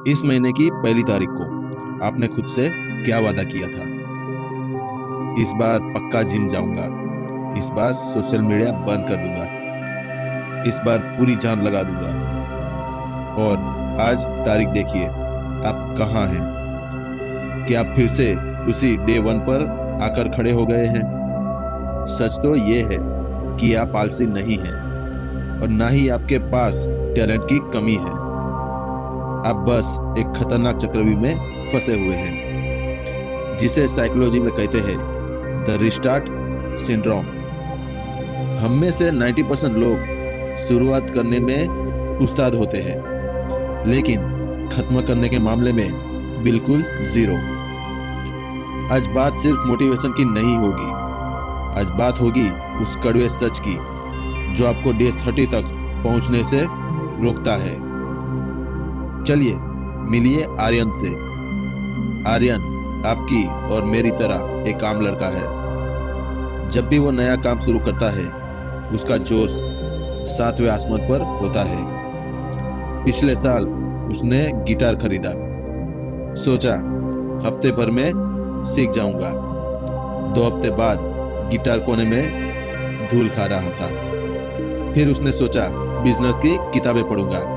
इस महीने की पहली तारीख को आपने खुद से क्या वादा किया था? इस बार पक्का जिम जाऊंगा, इस बार सोशल मीडिया बंद कर दूंगा, इस बार पूरी जान लगा दूंगा। और आज तारीख देखिए, आप कहाँ हैं? क्या आप फिर से उसी डे वन पर आकर खड़े हो गए हैं? सच तो ये है कि आप आलसी नहीं हैं और ना ही आपके पास टैलेंट की कमी है। आप बस एक खतरनाक चक्रव्यूह में फंसे हुए हैं, जिसे साइकोलॉजी में कहते हैं द रिस्टार्ट सिंड्रोम। हम में से 90% लोग शुरुआत करने में उस्ताद होते हैं, लेकिन खत्म करने के मामले में बिल्कुल जीरो। आज बात सिर्फ मोटिवेशन की नहीं होगी, आज बात होगी उस कड़वे सच की जो आपको डे 30 तक पहुंचने से रोकता है। चलिए मिलिए आर्यन से। आर्यन आपकी और मेरी तरह एक आम लड़का है। जब भी वो नया काम शुरू करता है, उसका जोश 7वें आसमान पर होता है। पिछले साल उसने गिटार खरीदा, सोचा हफ्ते भर में सीख जाऊंगा। 2 हफ्ते बाद गिटार कोने में धूल खा रहा था। फिर उसने सोचा बिजनेस की किताबें पढ़ूंगा।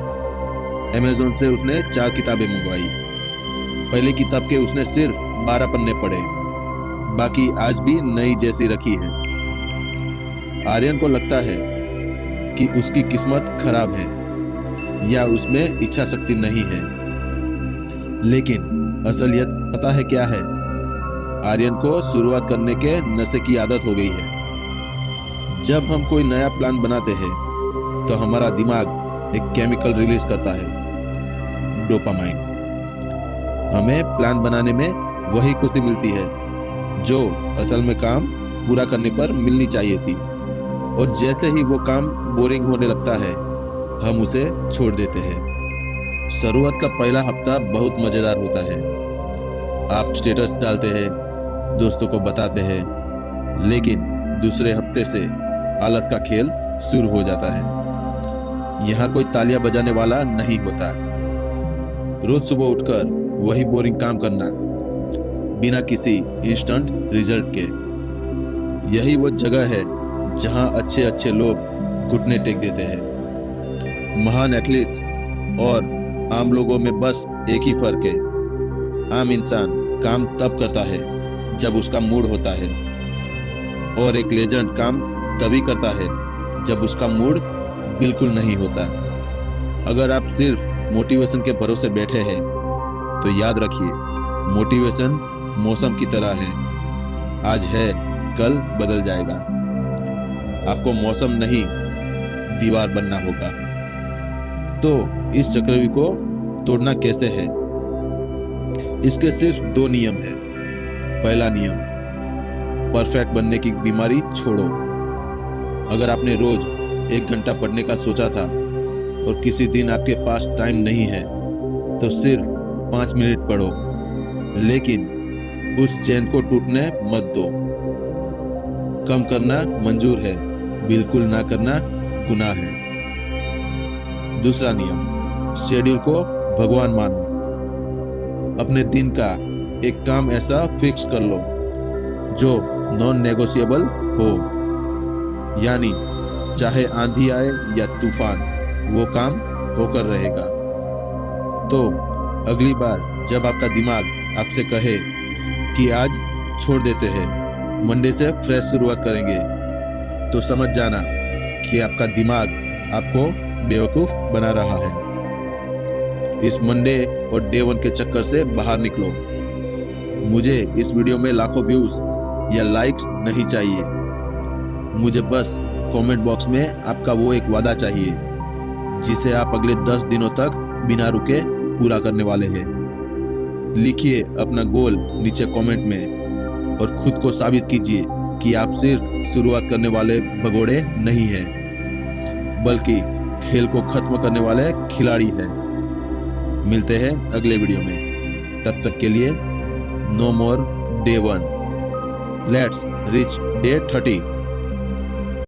अमेज़न से उसने 4 किताबें मंगवाई। पहली किताब के उसने सिर्फ 12 पन्ने पढ़े, बाकी आज भी नई जैसी रखी है। आर्यन को लगता है कि उसकी किस्मत खराब है या उसमें इच्छा शक्ति नहीं है, लेकिन असलियत पता है क्या है? आर्यन को शुरुआत करने के नशे की आदत हो गई है। जब हम कोई नया प्लान बनाते हैं तो हमारा दिमाग एक केमिकल रिलीज करता है, डोपामाइन। हमें प्लान बनाने में वही खुशी मिलती है जो असल में काम पूरा करने पर मिलनी चाहिए थी। और जैसे ही वो काम बोरिंग होने लगता है, हम उसे छोड़ देते हैं। शुरुआत का पहला हफ्ता बहुत मजेदार होता है। आप स्टेटस डालते हैं, दोस्तों को बताते हैं, लेकिन दूसरे हफ्ते से आलस का खेल शुरू हो जाता है। यहाँ कोई तालियां बजाने वाला नहीं होता। रोज सुबह उठकर वही बोरिंग काम करना, बिना किसी इंस्टेंट रिजल्ट के। यही वो जगह है जहां अच्छे अच्छे लोग घुटने टेक देते हैं। महान एथलीट्स और आम लोगों में बस एक ही फर्क है, आम इंसान काम तब करता है जब उसका मूड होता है, और एक लेजेंड काम तभी करता है जब उसका मूड बिल्कुल नहीं होता। अगर आप सिर्फ मोटिवेशन के भरोसे बैठे हैं तो याद रखिए, मोटिवेशन मौसम की तरह है, आज है कल बदल जाएगा। आपको मौसम नहीं, दीवार बनना होगा। तो इस चक्रव्यूह को तोड़ना कैसे है? इसके सिर्फ 2 नियम है। पहला नियम, परफेक्ट बनने की बीमारी छोड़ो। अगर आपने रोज 1 घंटा पढ़ने का सोचा था और किसी दिन आपके पास टाइम नहीं है, तो सिर्फ 5 मिनट पढ़ो, लेकिन उस चैन को टूटने मत दो। कम करना मंजूर है, बिल्कुल ना करना गुनाह है। दूसरा नियम, शेड्यूल को भगवान मानो। अपने दिन का एक काम ऐसा फिक्स कर लो जो नॉन नेगोशिएबल हो, यानी चाहे आंधी आए या तूफान, वो काम होकर रहेगा। तो अगली बार जब आपका दिमाग आपसे कहे कि आज छोड़ देते हैं, मंडे से फ्रेश शुरुआत करेंगे, तो समझ जाना कि आपका दिमाग आपको बेवकूफ बना रहा है। इस मंडे और डे 1 के चक्कर से बाहर निकलो। मुझे इस वीडियो में लाखों व्यूज या लाइक्स नहीं चाहिए, मुझे बस कमेंट बॉक्स में आपका वो एक वादा चाहिए जिसे आप अगले 10 दिनों तक बिना रुके पूरा करने वाले हैं। लिखिए अपना गोल नीचे कमेंट में और खुद को साबित कीजिए कि आप सिर्फ शुरुआत करने वाले भगोड़े नहीं हैं, बल्कि खेल को खत्म करने वाले खिलाड़ी हैं। मिलते हैं अगले वीडियो में, तब तक के लिए no more day 1, let's reach day 30।